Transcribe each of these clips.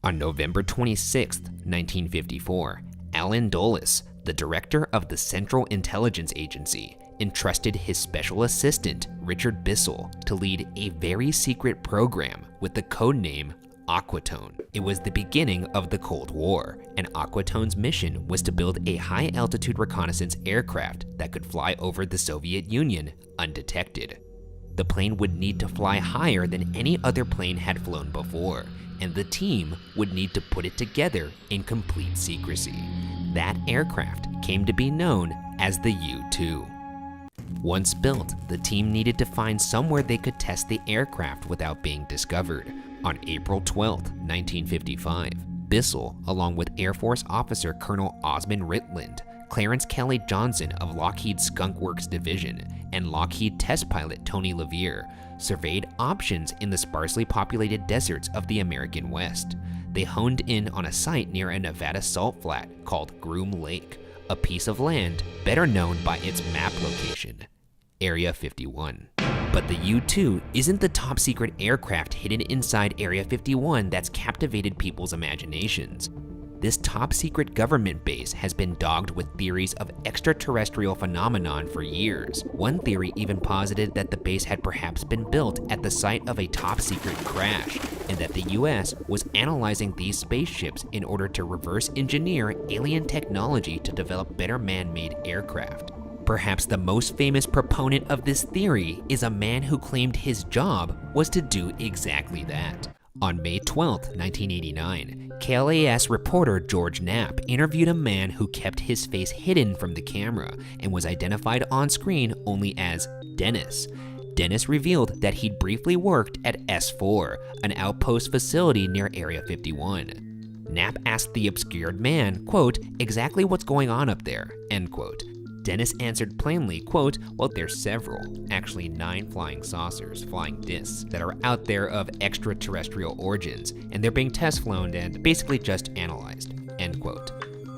On November 26, 1954, Allen Dulles, the director of the Central Intelligence Agency, entrusted his special assistant, Richard Bissell, to lead a very secret program with the codename Aquatone. It was the beginning of the Cold War, and Aquatone's mission was to build a high-altitude reconnaissance aircraft that could fly over the Soviet Union undetected. The plane would need to fly higher than any other plane had flown before, and the team would need to put it together in complete secrecy. That aircraft came to be known as the U-2. Once built, the team needed to find somewhere they could test the aircraft without being discovered. On April 12, 1955, Bissell, along with Air Force officer Colonel Osmond Ritland, Clarence Kelly Johnson of Lockheed Skunk Works Division, and Lockheed test pilot Tony LeVier, surveyed options in the sparsely populated deserts of the American West. They honed in on a site near a Nevada salt flat called Groom Lake, a piece of land better known by its map location, Area 51. But the U-2 isn't the top secret aircraft hidden inside Area 51 that's captivated people's imaginations. This top secret government base has been dogged with theories of extraterrestrial phenomenon for years. One theory even posited that the base had perhaps been built at the site of a top secret crash, and that the US was analyzing these spaceships in order to reverse engineer alien technology to develop better man-made aircraft. Perhaps the most famous proponent of this theory is a man who claimed his job was to do exactly that. On May 12, 1989, KLAS reporter George Knapp interviewed a man who kept his face hidden from the camera and was identified on screen only as Dennis. Dennis revealed that he'd briefly worked at S4, an outpost facility near Area 51. Knapp asked the obscured man, quote, exactly what's going on up there, end quote. Dennis answered plainly, quote, well, there's several, actually 9 flying saucers, flying discs, that are out there of extraterrestrial origins, and they're being test flown and basically just analyzed, end quote.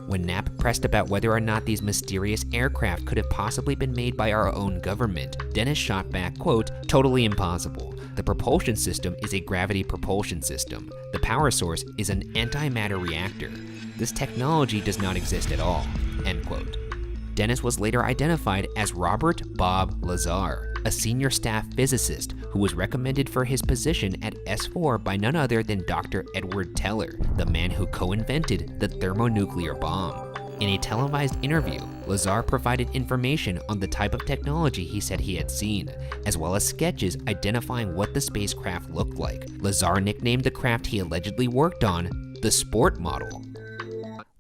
When Knapp pressed about whether or not these mysterious aircraft could have possibly been made by our own government, Dennis shot back, quote, totally impossible. The propulsion system is a gravity propulsion system. The power source is an antimatter reactor. This technology does not exist at all, end quote. Dennis was later identified as Robert Bob Lazar, a senior staff physicist who was recommended for his position at S4 by none other than Dr. Edward Teller, the man who co-invented the thermonuclear bomb. In a televised interview, Lazar provided information on the type of technology he said he had seen, as well as sketches identifying what the spacecraft looked like. Lazar nicknamed the craft he allegedly worked on the Sport Model.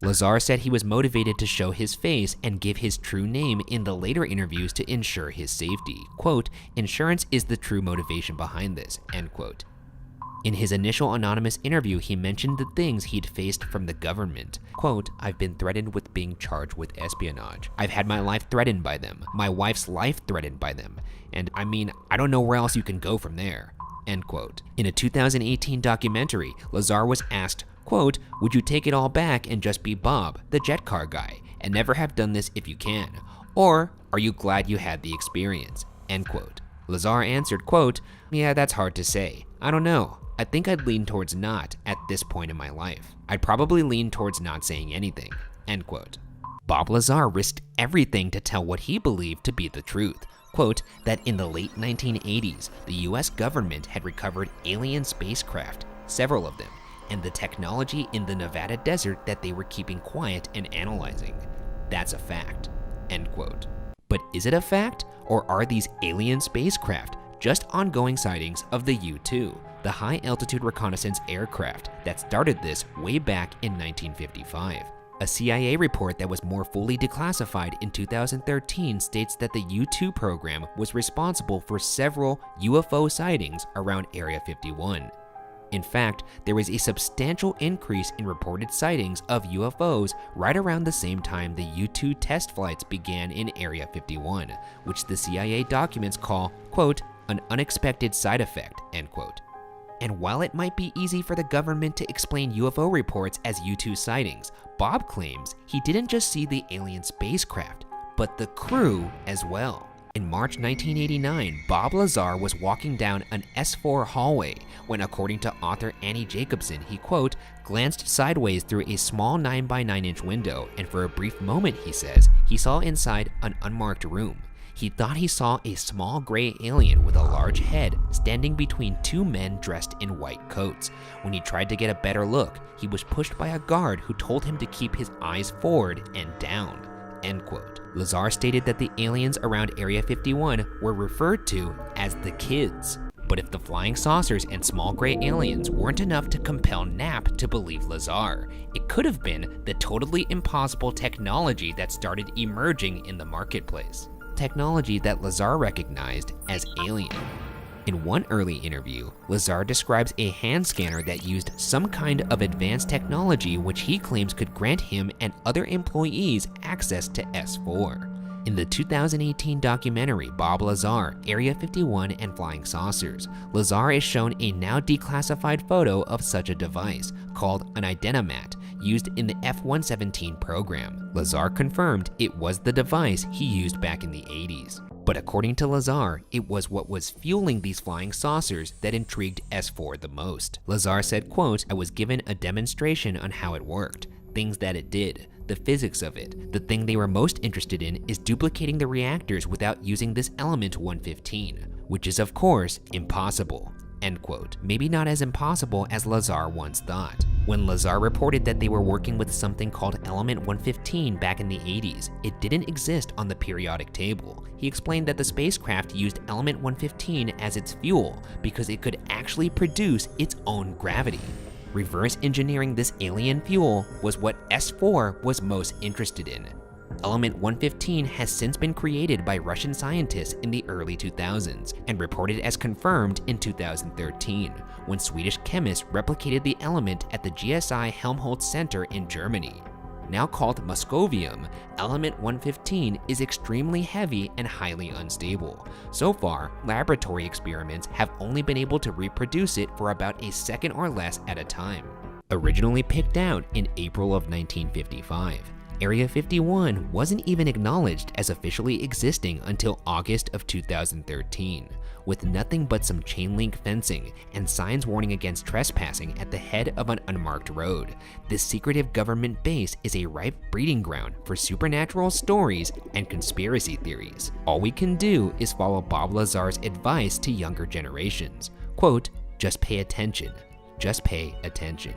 Lazar said he was motivated to show his face and give his true name in the later interviews to ensure his safety. Quote, insurance is the true motivation behind this, end quote. In his initial anonymous interview, he mentioned the things he'd faced from the government. Quote, I've been threatened with being charged with espionage. I've had my life threatened by them, my wife's life threatened by them. And I mean, I don't know where else you can go from there, end quote. In a 2018 documentary, Lazar was asked, quote, would you take it all back and just be Bob, the jet car guy, and never have done this if you can? Or are you glad you had the experience, end quote. Lazar answered, quote, yeah, that's hard to say. I don't know. I think I'd lean towards not at this point in my life. I'd probably lean towards not saying anything, end quote. Bob Lazar risked everything to tell what he believed to be the truth. Quote, that in the late 1980s, the US government had recovered alien spacecraft, several of them, and the technology in the Nevada desert that they were keeping quiet and analyzing. That's a fact, end quote. But is it a fact, or are these alien spacecraft just ongoing sightings of the U-2, the high-altitude reconnaissance aircraft that started this way back in 1955? A CIA report that was more fully declassified in 2013 states that the U-2 program was responsible for several UFO sightings around Area 51. In fact, there was a substantial increase in reported sightings of UFOs right around the same time the U-2 test flights began in Area 51, which the CIA documents call, quote, an unexpected side effect, end quote. And while it might be easy for the government to explain UFO reports as U-2 sightings, Bob claims he didn't just see the alien spacecraft, but the crew as well. In March 1989, Bob Lazar was walking down an S4 hallway when, according to author Annie Jacobson, he, quote, glanced sideways through a small 9x9-inch window, and for a brief moment, he says, he saw inside an unmarked room. He thought he saw a small gray alien with a large head standing between two men dressed in white coats. When he tried to get a better look, he was pushed by a guard who told him to keep his eyes forward and down, end quote. Lazar stated that the aliens around Area 51 were referred to as the Kids. But if the flying saucers and small gray aliens weren't enough to compel Knapp to believe Lazar, it could have been the totally impossible technology that started emerging in the marketplace. Technology that Lazar recognized as alien. In one early interview, Lazar describes a hand scanner that used some kind of advanced technology which he claims could grant him and other employees access to S4. In the 2018 documentary Bob Lazar, Area 51 and Flying Saucers, Lazar is shown a now declassified photo of such a device called an Identimat used in the F-117 program. Lazar confirmed it was the device he used back in the 80s. But according to Lazar, it was what was fueling these flying saucers that intrigued S4 the most. Lazar said, quote, I was given a demonstration on how it worked, things that it did, the physics of it. The thing they were most interested in is duplicating the reactors without using this element 115, which is of course impossible, end quote. Maybe not as impossible as Lazar once thought. When Lazar reported that they were working with something called element 115 back in the 80s, it didn't exist on the periodic table. He explained that the spacecraft used element 115 as its fuel because it could actually produce its own gravity. Reverse engineering this alien fuel was what S4 was most interested in. Element 115 has since been created by Russian scientists in the early 2000s and reported as confirmed in 2013, when Swedish chemists replicated the element at the GSI Helmholtz Center in Germany. Now called Moscovium, element 115 is extremely heavy and highly unstable. So far, laboratory experiments have only been able to reproduce it for about a second or less at a time. Originally picked out in April of 1955, Area 51 wasn't even acknowledged as officially existing until August of 2013, with nothing but some chain link fencing and signs warning against trespassing at the head of an unmarked road. This secretive government base is a ripe breeding ground for supernatural stories and conspiracy theories. All we can do is follow Bob Lazar's advice to younger generations. Quote, just pay attention. Just pay attention.